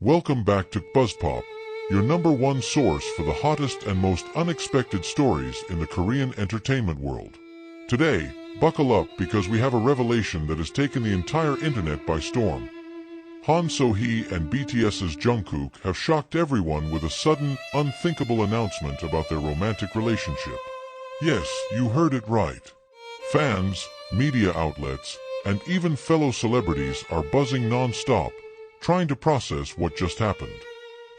Welcome back to KBUZZPOP, your #1 source for the hottest and most unexpected stories in the Korean entertainment world. Today, buckle up because we have a revelation that has taken the entire internet by storm. Han So-hee and BTS's Jungkook have shocked everyone with a sudden, unthinkable announcement about their romantic relationship. Yes, you heard it right. Fans, media outlets, and even fellow celebrities are buzzing non-stop, trying to process what just happened.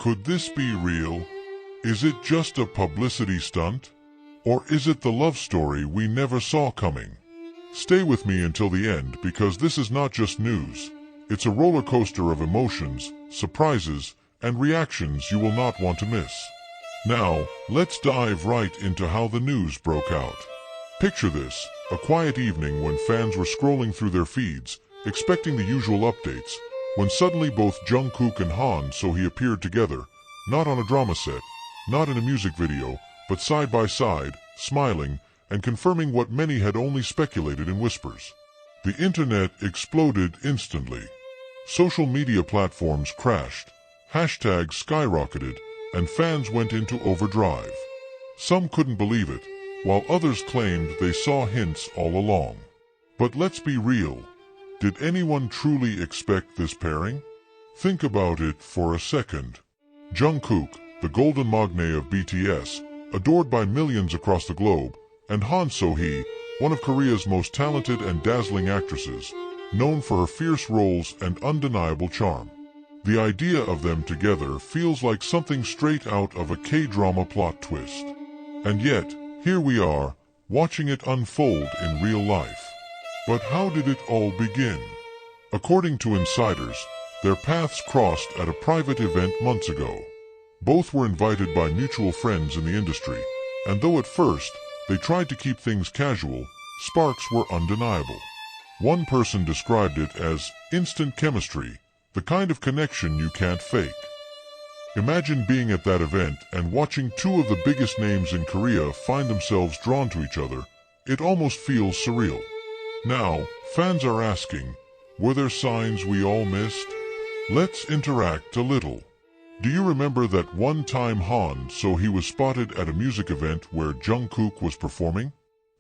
Could this be real? Is it just a publicity stunt? Or is it the love story we never saw coming? Stay with me until the end because this is not just news. It's a roller coaster of emotions, surprises, and reactions you will not want to miss. Now, let's dive right into how the news broke out. Picture this, a quiet evening when fans were scrolling through their feeds, expecting the usual updates, when suddenly both Jungkook and Han So-hee appeared together, not on a drama set, not in a music video, but side by side, smiling, and confirming what many had only speculated in whispers. The internet exploded instantly. Social media platforms crashed, hashtags skyrocketed, and fans went into overdrive. Some couldn't believe it, while others claimed they saw hints all along. But let's be real. Did anyone truly expect this pairing? Think about it for a second. Jungkook, the golden maknae of BTS, adored by millions across the globe, and Han So-hee, one of Korea's most talented and dazzling actresses, known for her fierce roles and undeniable charm. The idea of them together feels like something straight out of a K-drama plot twist. And yet, here we are, watching it unfold in real life. But how did it all begin? According to insiders, their paths crossed at a private event months ago. Both were invited by mutual friends in the industry, and though at first they tried to keep things casual, sparks were undeniable. One person described it as instant chemistry, the kind of connection you can't fake. Imagine being at that event and watching two of the biggest names in Korea find themselves drawn to each other. It almost feels surreal. Now, fans are asking, were there signs we all missed? Let's interact a little. Do you remember that one time Han So-hee was spotted at a music event where Jungkook was performing?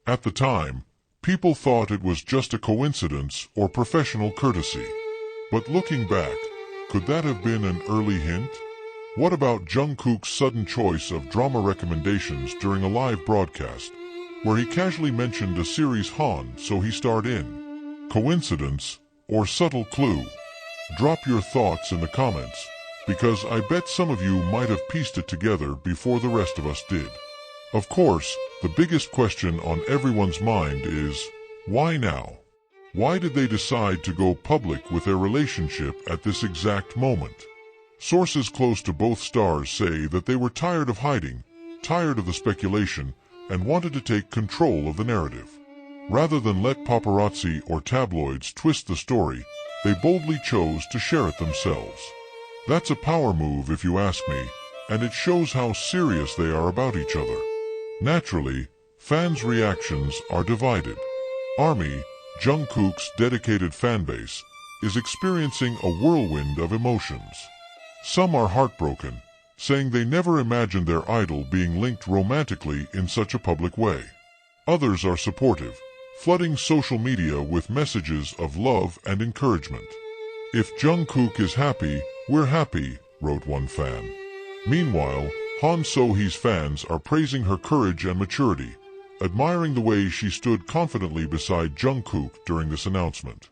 At the time, people thought it was just a coincidence or professional courtesy. But looking back, could that have been an early hint? What about Jungkook's sudden choice of drama recommendations during a live broadcast, where he casually mentioned a series Han So-hee starred in? Coincidence or subtle clue? Drop your thoughts in the comments, because I bet some of you might have pieced it together before the rest of us did. Of course, the biggest question on everyone's mind is, why now? Why did they decide to go public with their relationship at this exact moment? Sources close to both stars say that they were tired of hiding, tired of the speculation, and wanted to take control of the narrative. Rather than let paparazzi or tabloids twist the story, they boldly chose to share it themselves. That's a power move if you ask me, and it shows how serious they are about each other. Naturally, fans' reactions are divided. ARMY, Jungkook's dedicated fanbase, is experiencing a whirlwind of emotions. Some are heartbroken, saying they never imagined their idol being linked romantically in such a public way. Others are supportive, flooding social media with messages of love and encouragement. If Jungkook is happy, we're happy, wrote one fan. Meanwhile, Han So-hee's fans are praising her courage and maturity, admiring the way she stood confidently beside Jungkook during this announcement.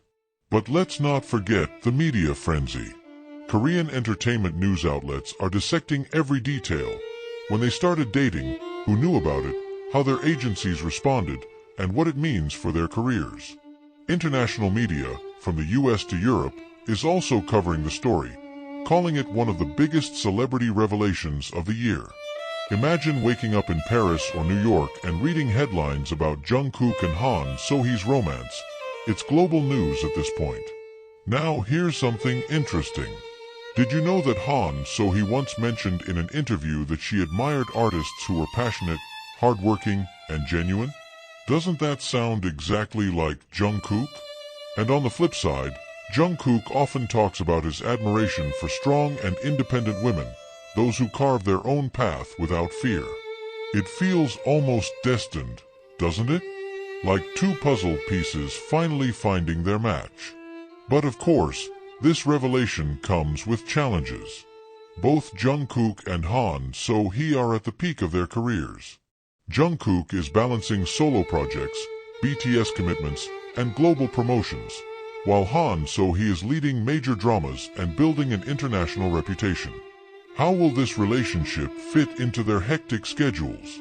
But let's not forget the media frenzy. Korean entertainment news outlets are dissecting every detail. When they started dating, who knew about it, how their agencies responded, and what it means for their careers. International media, from the US to Europe, is also covering the story, calling it one of the biggest celebrity revelations of the year. Imagine waking up in Paris or New York and reading headlines about Jungkook and Han So-hee's romance. It's global news at this point. Now here's something interesting. Did you know that Han So-hee once mentioned in an interview that she admired artists who were passionate, hardworking, and genuine? Doesn't that sound exactly like Jungkook? And on the flip side, Jungkook often talks about his admiration for strong and independent women, those who carve their own path without fear. It feels almost destined, doesn't it? Like two puzzle pieces finally finding their match. But of course, this revelation comes with challenges. Both Jungkook and Han So-hee are at the peak of their careers. Jungkook is balancing solo projects, BTS commitments, and global promotions, while Han So-hee is leading major dramas and building an international reputation. How will this relationship fit into their hectic schedules?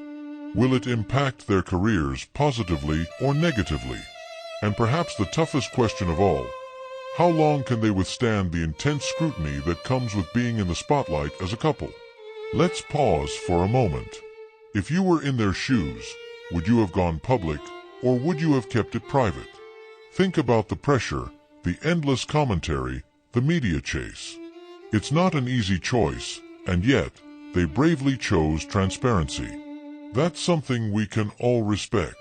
Will it impact their careers positively or negatively? And perhaps the toughest question of all, how long can they withstand the intense scrutiny that comes with being in the spotlight as a couple? Let's pause for a moment. If you were in their shoes, would you have gone public, or would you have kept it private? Think about the pressure, the endless commentary, the media chase. It's not an easy choice, and yet, they bravely chose transparency. That's something we can all respect.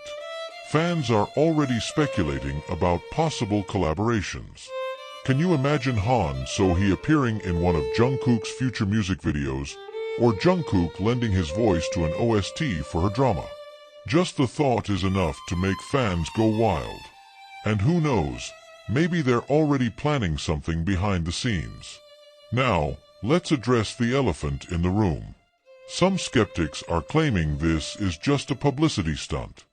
Fans are already speculating about possible collaborations. Can you imagine Han So-hee appearing in one of Jungkook's future music videos, or Jungkook lending his voice to an OST for her drama? Just the thought is enough to make fans go wild. And who knows, maybe they're already planning something behind the scenes. Now, let's address the elephant in the room. Some skeptics are claiming this is just a publicity stunt.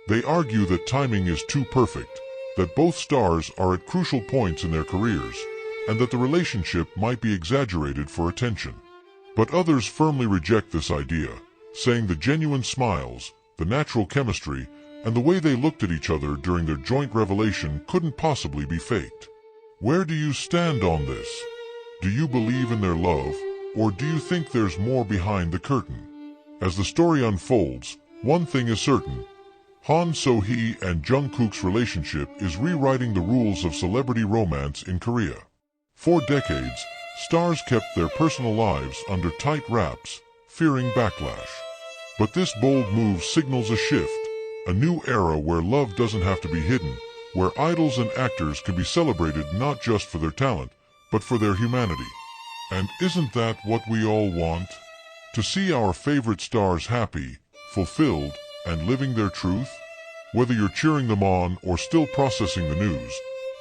They argue that timing is too perfect, that both stars are at crucial points in their careers, and that the relationship might be exaggerated for attention. But others firmly reject this idea, saying the genuine smiles, the natural chemistry, and the way they looked at each other during their joint revelation couldn't possibly be faked. Where do you stand on this? Do you believe in their love, or do you think there's more behind the curtain? As the story unfolds, one thing is certain. Han So-hee and Jungkook's relationship is rewriting the rules of celebrity romance in Korea. For decades, stars kept their personal lives under tight wraps, fearing backlash. But this bold move signals a shift, a new era where love doesn't have to be hidden, where idols and actors can be celebrated not just for their talent, but for their humanity. And isn't that what we all want? To see our favorite stars happy, fulfilled, and living their truth? Whether you're cheering them on or still processing the news,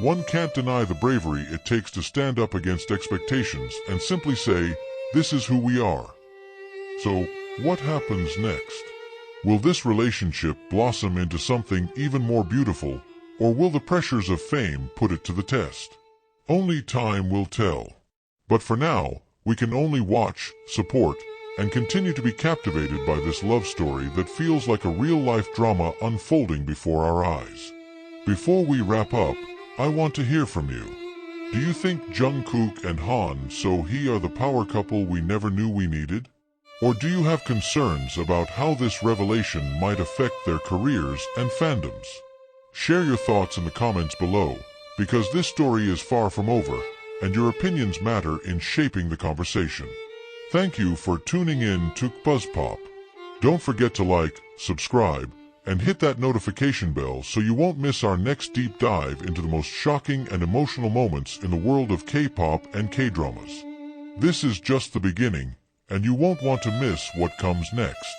one can't deny the bravery it takes to stand up against expectations and simply say, "This is who we are." So, what happens next? Will this relationship blossom into something even more beautiful, or will the pressures of fame put it to the test? Only time will tell. But for now, we can only watch, support, and continue to be captivated by this love story that feels like a real-life drama unfolding before our eyes. Before we wrap up, I want to hear from you. Do you think Jungkook and Han So-hee are the power couple we never knew we needed? Or do you have concerns about how this revelation might affect their careers and fandoms? Share your thoughts in the comments below, because this story is far from over, and your opinions matter in shaping the conversation. Thank you for tuning in to KBUZZPOP. Don't forget to like, subscribe, and hit that notification bell so you won't miss our next deep dive into the most shocking and emotional moments in the world of K-pop and K-dramas. This is just the beginning, and you won't want to miss what comes next.